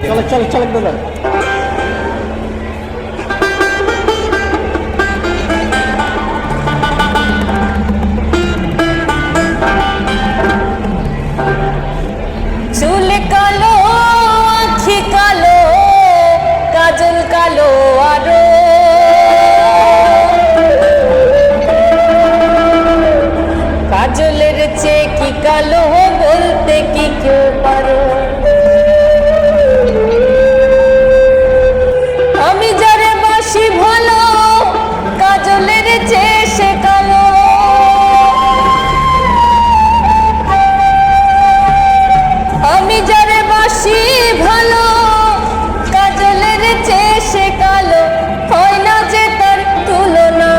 চলো চলো চলো দাদা। চুল কালো, আখি কালো, কাজল কালো আরো, কাজলের চেয়ে কি কালো বলতে কি কেউ পারো? আমি যারে বাসি ভালো, কাজলের চেয়ে সে কালো। আমি যারে বাসি ভালো, কাজলের চেয়ে সে কালো, হয় না যে তার তুলনা।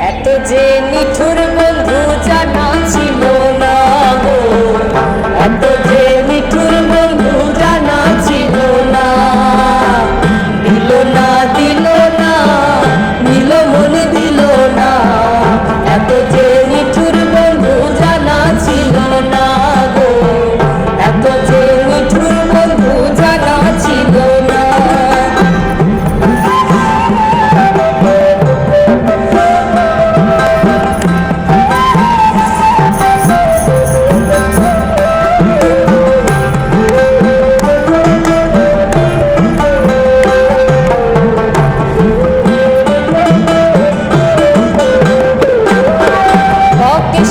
এত যে নিঠুর বন্ধু জানা ছিল না গো, এত যে নিঠুর বন্ধু জানা ছিল না। দিল না দিল না, নিল মন দিল না, এত যে নিঠুর বন্ধু জানা ছিল না গো, এত যে নিঠুর বন্ধু জানা ছিল না।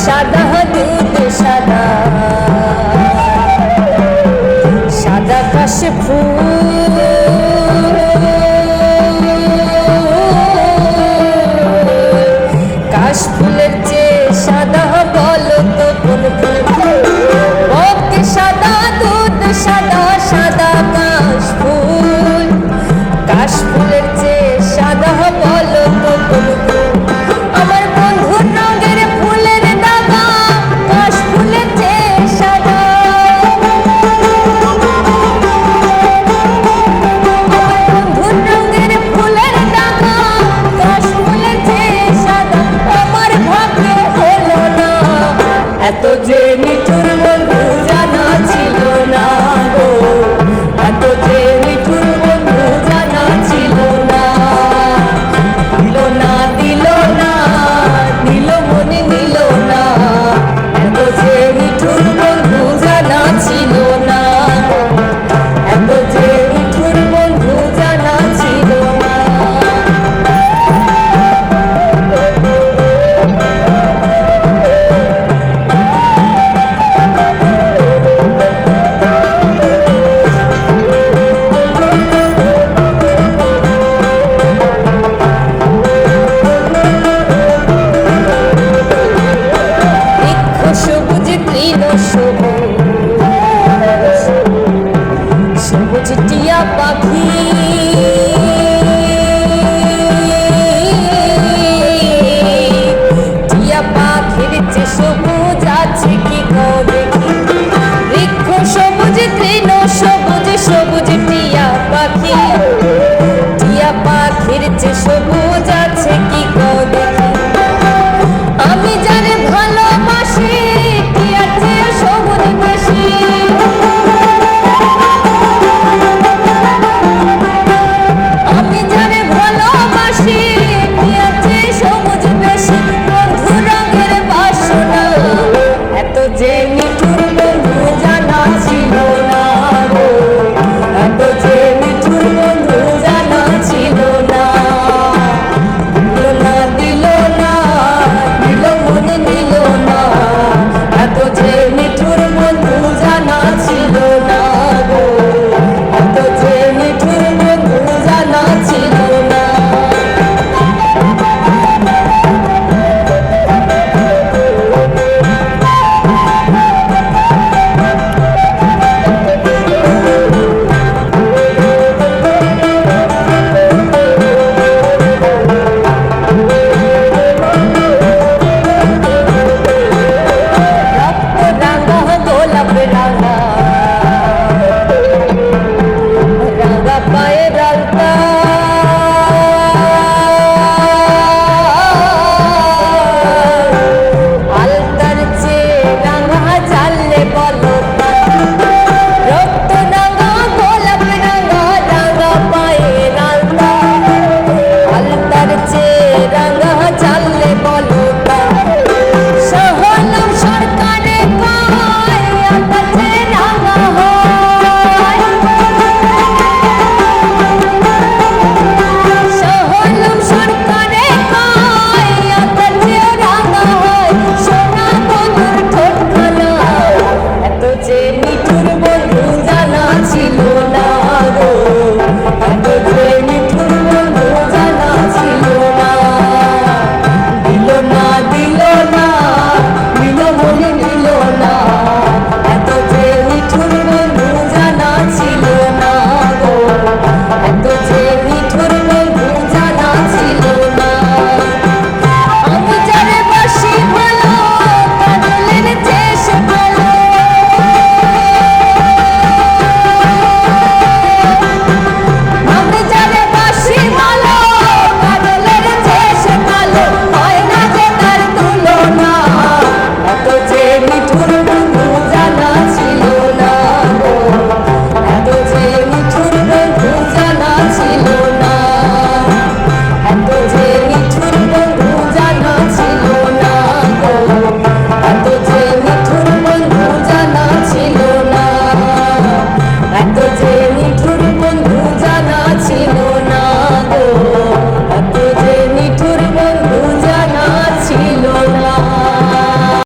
সাদা দুধ সাদা, সাদা কাশে ফুল, কাশ ফুলের চেয়ে সাদা বলো তো কোন ফুল? ওকে সাদা দুধ সাদা,